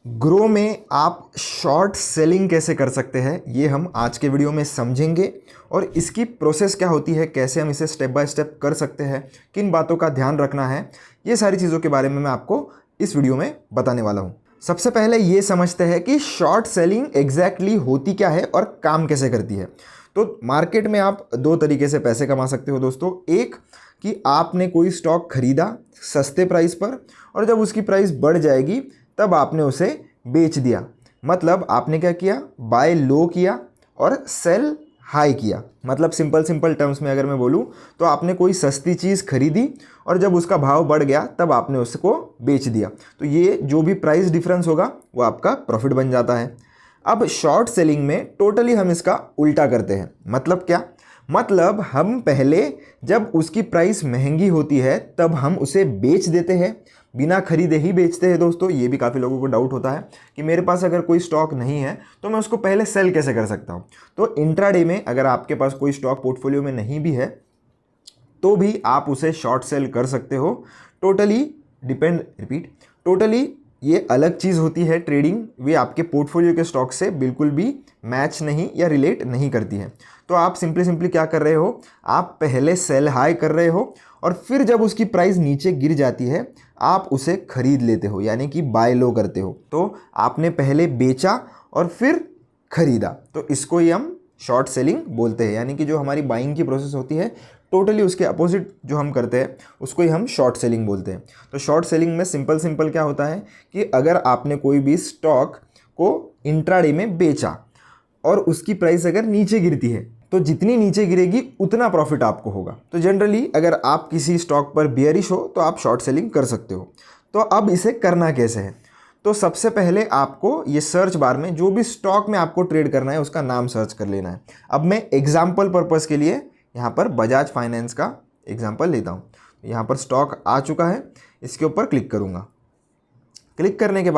Grow में आप short selling कैसे कर सकते हैं ये हम आज के वीडियो में समझेंगे और इसकी प्रोसेस क्या होती है, कैसे हम इसे स्टेप बाय स्टेप कर सकते हैं, किन बातों का ध्यान रखना है, ये सारी चीज़ों के बारे में मैं आपको इस वीडियो में बताने वाला हूँ। सबसे पहले ये समझते हैं कि शॉर्ट सेलिंग एग्जैक्टली होती क्या है और काम कैसे करती है। तो मार्केट में आप दो तरीके से पैसे कमा सकते हो दोस्तों। एक कि आपने कोई स्टॉक खरीदा सस्ते प्राइस पर और जब उसकी प्राइस बढ़ जाएगी तब आपने उसे बेच दिया। मतलब आपने क्या किया, बाय लो किया और सेल हाई किया। मतलब सिंपल टर्म्स में अगर मैं बोलूँ तो आपने कोई सस्ती चीज़ खरीदी और जब उसका भाव बढ़ गया तब आपने उसको बेच दिया। तो ये जो भी प्राइस डिफरेंस होगा वो आपका प्रॉफिट बन जाता है। अब शॉर्ट सेलिंग में टोटली हम इसका उल्टा करते हैं। मतलब क्या, मतलब हम पहले जब उसकी प्राइस महंगी होती है तब हम उसे बेच देते हैं, बिना खरीदे ही बेचते हैं दोस्तों। ये भी काफ़ी लोगों को डाउट होता है कि मेरे पास अगर कोई स्टॉक नहीं है तो मैं उसको पहले सेल कैसे कर सकता हूँ। तो इंट्राडे में अगर आपके पास कोई स्टॉक पोर्टफोलियो में नहीं भी है तो भी आप उसे शॉर्ट सेल कर सकते हो। टोटली ये अलग चीज़ होती है ट्रेडिंग, वे आपके पोर्टफोलियो के स्टॉक से बिल्कुल भी मैच नहीं या रिलेट नहीं करती है। तो आप सिंपली क्या कर रहे हो, आप पहले सेल हाई कर रहे हो और फिर जब उसकी प्राइस नीचे गिर जाती है आप उसे खरीद लेते हो, यानी कि बाय लो करते हो। तो आपने पहले बेचा और फिर खरीदा, तो इसको ही हम शॉर्ट सेलिंग बोलते हैं। यानी कि जो हमारी बाइंग की प्रोसेस होती है टोटली उसके अपोजिट जो हम करते हैं उसको ही हम शॉर्ट सेलिंग बोलते हैं। तो शॉर्ट सेलिंग में सिंपल क्या होता है कि अगर आपने कोई भी स्टॉक को इंट्राडे में बेचा और उसकी प्राइस अगर नीचे गिरती है तो जितनी नीचे गिरेगी उतना प्रॉफिट आपको होगा। तो जनरली अगर आप किसी स्टॉक पर बियरिश हो तो आप शॉर्ट सेलिंग कर सकते हो। तो अब इसे करना कैसे है, तो सबसे पहले आपको ये सर्च बार में जो भी स्टॉक में आपको ट्रेड करना है उसका नाम सर्च कर लेना है। अब मैं एग्जाम्पल पर्पज़ के लिए यहाँ पर बजाज फाइनेंस का एग्जाम्पल लेता हूँ। यहाँ पर स्टॉक आ चुका है, इसके ऊपर क्लिक करूँगा। क्लिक करने के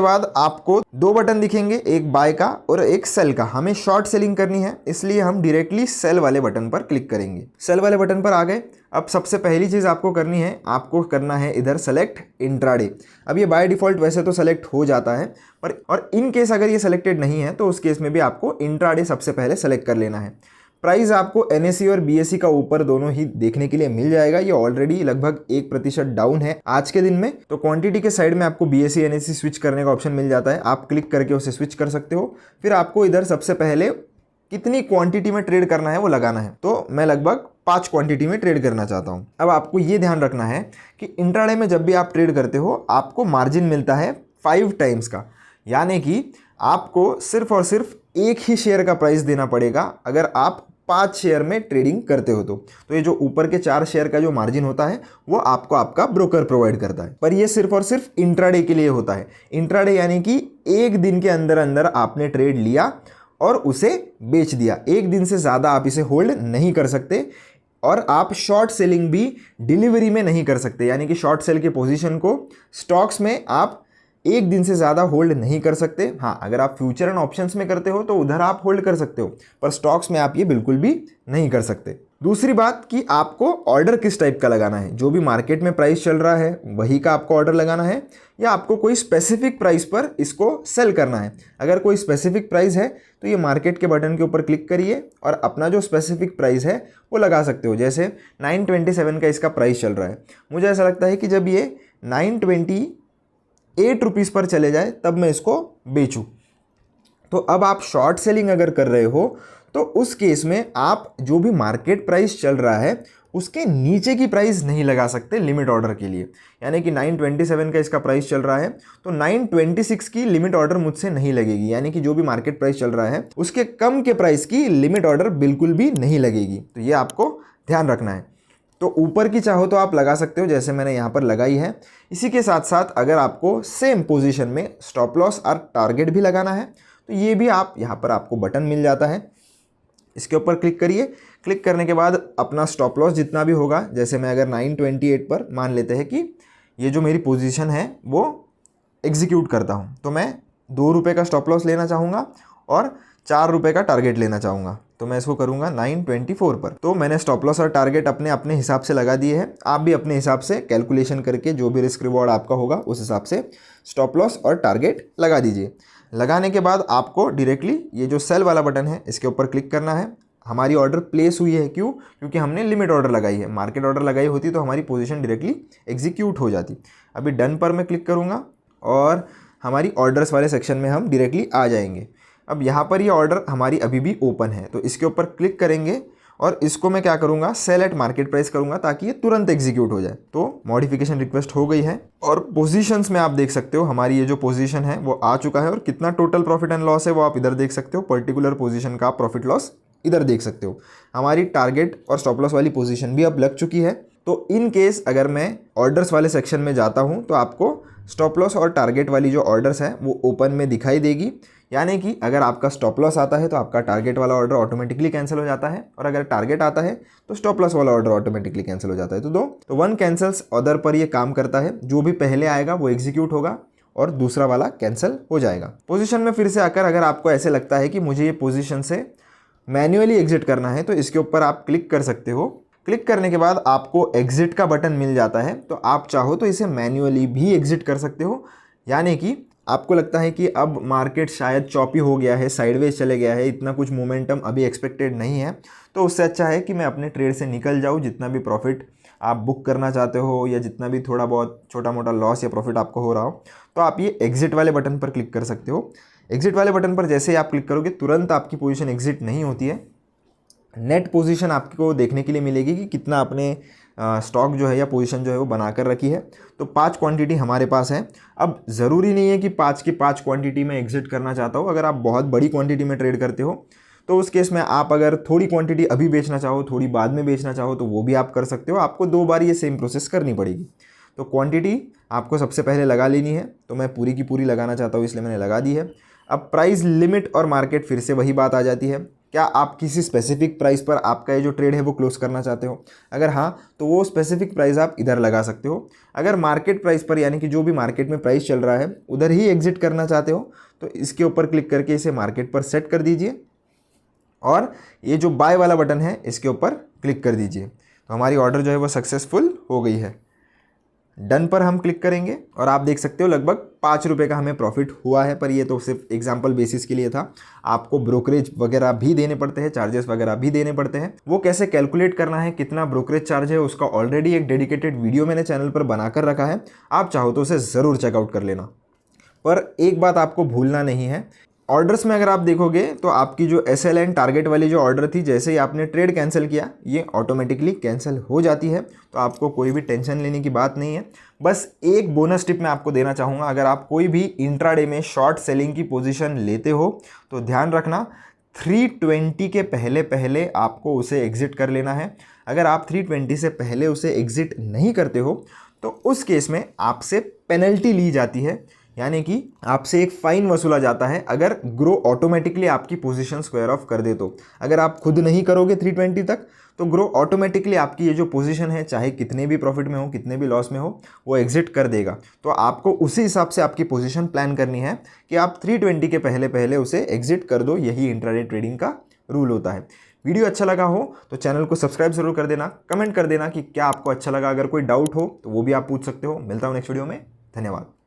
बाद आपको दो बटन दिखेंगे, एक बाय का और एक सेल का। हमें शॉर्ट सेलिंग करनी है इसलिए हम डायरेक्टली सेल वाले बटन पर क्लिक करेंगे। सेल वाले बटन पर आ गए। अब सबसे पहली चीज़ आपको करनी है, आपको करना है इधर सेलेक्ट इंट्राडे। अब ये बाय डिफ़ॉल्ट वैसे तो सेलेक्ट हो जाता है और इन केस अगर ये सेलेक्टेड नहीं है तो उस केस में भी आपको इंट्राडे सबसे पहले सेलेक्ट कर लेना है। प्राइस आपको एनएसई और बीएसई का ऊपर दोनों ही देखने के लिए मिल जाएगा। ये ऑलरेडी लगभग 1% डाउन है आज के दिन में। तो क्वांटिटी के साइड में आपको बीएसई एनएसई स्विच करने का ऑप्शन मिल जाता है, आप क्लिक करके उसे स्विच कर सकते हो। फिर आपको इधर सबसे पहले कितनी क्वांटिटी में ट्रेड करना है वो लगाना है। तो मैं लगभग 5 क्वांटिटी में ट्रेड करना चाहता हूँ। अब आपको ये ध्यान रखना है कि इंट्राडे में जब भी आप ट्रेड करते हो आपको मार्जिन मिलता है 5 टाइम्स का, यानी कि आपको सिर्फ और सिर्फ एक ही शेयर का प्राइस देना पड़ेगा अगर आप 5 शेयर में ट्रेडिंग करते हो। तो ये जो ऊपर के 4 शेयर का जो मार्जिन होता है वो आपको आपका ब्रोकर प्रोवाइड करता है, पर ये सिर्फ और सिर्फ इंट्राडे के लिए होता है। इंट्राडे यानी कि एक दिन के अंदर अंदर आपने ट्रेड लिया और उसे बेच दिया, एक दिन से ज़्यादा आप इसे होल्ड नहीं कर सकते। और आप शॉर्ट सेलिंग भी डिलीवरी में नहीं कर सकते, यानी कि शॉर्ट सेल की पोजीशन को स्टॉक्स में आप एक दिन से ज़्यादा होल्ड नहीं कर सकते। हाँ, अगर आप फ्यूचर एंड ऑप्शंस में करते हो तो उधर आप होल्ड कर सकते हो, पर स्टॉक्स में आप ये बिल्कुल भी नहीं कर सकते। दूसरी बात कि आपको ऑर्डर किस टाइप का लगाना है, जो भी मार्केट में प्राइस चल रहा है वही का आपको ऑर्डर लगाना है या आपको कोई स्पेसिफिक प्राइस पर इसको सेल करना है। अगर कोई स्पेसिफिक प्राइस है तो ये मार्केट के बटन के ऊपर क्लिक करिए और अपना जो स्पेसिफिक प्राइस है वो लगा सकते हो। जैसे 927 का इसका प्राइस चल रहा है, मुझे ऐसा लगता है कि जब ये 928 रुपीज़ पर चले जाए तब मैं इसको बेचूं। तो अब आप शॉर्ट सेलिंग अगर कर रहे हो तो उस केस में आप जो भी मार्केट प्राइस चल रहा है उसके नीचे की प्राइस नहीं लगा सकते लिमिट ऑर्डर के लिए। यानी कि 927 का इसका प्राइस चल रहा है तो 926 की लिमिट ऑर्डर मुझसे नहीं लगेगी, यानी कि जो भी मार्केट प्राइस चल रहा है उसके कम के प्राइस की लिमिट ऑर्डर बिल्कुल भी नहीं लगेगी। तो ये आपको ध्यान रखना है। तो ऊपर की चाहो तो आप लगा सकते हो जैसे मैंने यहाँ पर लगाई है। इसी के साथ साथ अगर आपको सेम पोजीशन में स्टॉप लॉस और टारगेट भी लगाना है तो ये भी आप यहाँ पर आपको बटन मिल जाता है, इसके ऊपर क्लिक करिए। क्लिक करने के बाद अपना स्टॉप लॉस जितना भी होगा, जैसे मैं अगर 928 पर मान लेते हैं कि ये जो मेरी पोजीशन है वो एग्जीक्यूट करता हूँ, तो मैं 2 रुपये का स्टॉप लॉस लेना चाहूँगा और 4 रुपये का टारगेट लेना चाहूँगा। तो मैं इसको करूंगा 924 पर। तो मैंने स्टॉप लॉस और टारगेट अपने अपने हिसाब से लगा दिए हैं। आप भी अपने हिसाब से कैलकुलेशन करके जो भी रिस्क रिवॉर्ड आपका होगा उस हिसाब से स्टॉप लॉस और टारगेट लगा दीजिए। लगाने के बाद आपको डायरेक्टली ये जो सेल वाला बटन है इसके ऊपर क्लिक करना है। हमारी ऑर्डर प्लेस हुई है, क्यों? क्योंकि हमने लिमिट ऑर्डर लगाई है। मार्केट ऑर्डर लगाई होती तो हमारी पोजीशन डायरेक्टली एग्जीक्यूट हो जाती। अभी डन पर मैं क्लिक करूँगा और हमारी ऑर्डर्स वाले सेक्शन में हम डायरेक्टली आ जाएंगे। अब यहाँ पर ये ऑर्डर हमारी अभी भी ओपन है, तो इसके ऊपर क्लिक करेंगे और इसको मैं क्या करूँगा, सेल एट मार्केट प्राइस करूँगा ताकि ये तुरंत एग्जीक्यूट हो जाए। तो मॉडिफिकेशन रिक्वेस्ट हो गई है और पोजीशंस में आप देख सकते हो हमारी ये जो पोजीशन है वो आ चुका है और कितना टोटल प्रॉफिट एंड लॉस है वो आप इधर देख सकते हो। पर्टिकुलर पोजीशन का प्रॉफिट लॉस इधर देख सकते हो। हमारी टारगेट और स्टॉप लॉस वाली पोजीशन भी अब लग चुकी है। तो इन केस अगर मैं ऑर्डर्स वाले सेक्शन में जाता हूं तो आपको स्टॉप लॉस और टारगेट वाली जो ऑर्डर्स है वो ओपन में दिखाई देगी। यानी कि अगर आपका स्टॉप लॉस आता है तो आपका टारगेट वाला ऑर्डर ऑटोमेटिकली कैंसिल हो जाता है, और अगर टारगेट आता है तो स्टॉप लॉस वाला ऑर्डर ऑटोमेटिकली कैंसिल हो जाता है। तो वन कैंसल्स अदर पर ये काम करता है। जो भी पहले आएगा वो एग्जीक्यूट होगा और दूसरा वाला कैंसिल हो जाएगा। पोजीशन में फिर से आकर अगर आपको ऐसे लगता है कि मुझे ये पोजीशन से मैन्युअली एग्जिट करना है तो इसके ऊपर आप क्लिक कर सकते हो। क्लिक करने के बाद आपको एग्जिट का बटन मिल जाता है, तो आप चाहो तो इसे मैन्युअली भी एग्जिट कर सकते हो। यानी कि आपको लगता है कि अब मार्केट शायद चॉपी हो गया है, साइडवेज चले गया है, इतना कुछ मोमेंटम अभी एक्सपेक्टेड नहीं है, तो उससे अच्छा है कि मैं अपने ट्रेड से निकल जाऊँ। जितना भी प्रॉफिट आप बुक करना चाहते हो या जितना भी थोड़ा बहुत छोटा मोटा लॉस या प्रॉफिट आपको हो रहा हो, तो आप ये एग्जिट वाले बटन पर क्लिक कर सकते हो। एग्जिट वाले बटन पर जैसे ही आप क्लिक करोगे तुरंत आपकी पोजीशन एग्जिट नहीं होती है। नेट पोजीशन आपको देखने के लिए मिलेगी कि कितना आपने स्टॉक जो है या पोजीशन जो है वो बनाकर रखी है। तो 5 क्वांटिटी हमारे पास है। अब ज़रूरी नहीं है कि 5 की 5 क्वांटिटी में एग्जिट करना चाहता हूँ। अगर आप बहुत बड़ी क्वांटिटी में ट्रेड करते हो तो उस केस में आप अगर थोड़ी क्वांटिटी अभी बेचना चाहो, थोड़ी बाद में बेचना चाहो तो वो भी आप कर सकते हो। आपको 2 बार ये सेम प्रोसेस करनी पड़ेगी। तो क्वांटिटी आपको सबसे पहले लगा लेनी है, तो मैं पूरी की पूरी लगाना चाहता हूँ इसलिए मैंने लगा दी है। अब प्राइस, लिमिट और मार्केट, फिर से वही बात आ जाती है। क्या आप किसी स्पेसिफिक प्राइस पर आपका ये जो ट्रेड है वो क्लोज करना चाहते हो? अगर हाँ, तो वो स्पेसिफिक प्राइस आप इधर लगा सकते हो। अगर मार्केट प्राइस पर, यानी कि जो भी मार्केट में प्राइस चल रहा है उधर ही एग्जिट करना चाहते हो तो इसके ऊपर क्लिक करके इसे मार्केट पर सेट कर दीजिए और ये जो बाय वाला बटन है इसके ऊपर क्लिक कर दीजिए। तो हमारी ऑर्डर जो है वो सक्सेसफुल हो गई है। डन पर हम क्लिक करेंगे और आप देख सकते हो लगभग 5 रुपये का हमें प्रॉफिट हुआ है, पर ये तो सिर्फ एग्जांपल बेसिस के लिए था। आपको ब्रोकरेज वगैरह भी देने पड़ते हैं, चार्जेस वगैरह भी देने पड़ते हैं। वो कैसे कैलकुलेट करना है, कितना ब्रोकरेज चार्ज है, उसका ऑलरेडी एक डेडिकेटेड वीडियो मैंने चैनल पर बनाकर रखा है। आप चाहो तो उसे ज़रूर चेकआउट कर लेना। पर एक बात आपको भूलना नहीं है, ऑर्डर्स में अगर आप देखोगे तो आपकी जो SLN टारगेट वाली जो ऑर्डर थी, जैसे ही आपने ट्रेड कैंसिल किया ये ऑटोमेटिकली कैंसिल हो जाती है। तो आपको कोई भी टेंशन लेने की बात नहीं है। बस एक बोनस टिप मैं आपको देना चाहूँगा, अगर आप कोई भी इंट्राडे में शॉर्ट सेलिंग की पोजीशन लेते हो तो ध्यान रखना 320 के पहले पहले आपको उसे एग्जिट कर लेना है। अगर आप 320 से पहले उसे एग्जिट नहीं करते हो तो उस केस में आपसे पेनल्टी ली जाती है, यानी कि आपसे एक फाइन वसूला जाता है अगर ग्रो ऑटोमेटिकली आपकी पोजीशन स्क्वायर ऑफ कर दे। तो अगर आप खुद नहीं करोगे 320 तक तो ग्रो ऑटोमेटिकली आपकी ये जो पोजीशन है, चाहे कितने भी प्रॉफिट में हो कितने भी लॉस में हो, वो एग्जिट कर देगा। तो आपको उसी हिसाब से आपकी पोजीशन प्लान करनी है कि आप 320 के पहले पहले उसे एग्जिट कर दो। यही इंट्राडे ट्रेडिंग का रूल होता है। वीडियो अच्छा लगा हो तो चैनल को सब्सक्राइब जरूर कर देना, कमेंट कर देना कि क्या आपको अच्छा लगा। अगर कोई डाउट हो तो वो भी आप पूछ सकते हो। मिलता हूँ नेक्स्ट वीडियो में। धन्यवाद।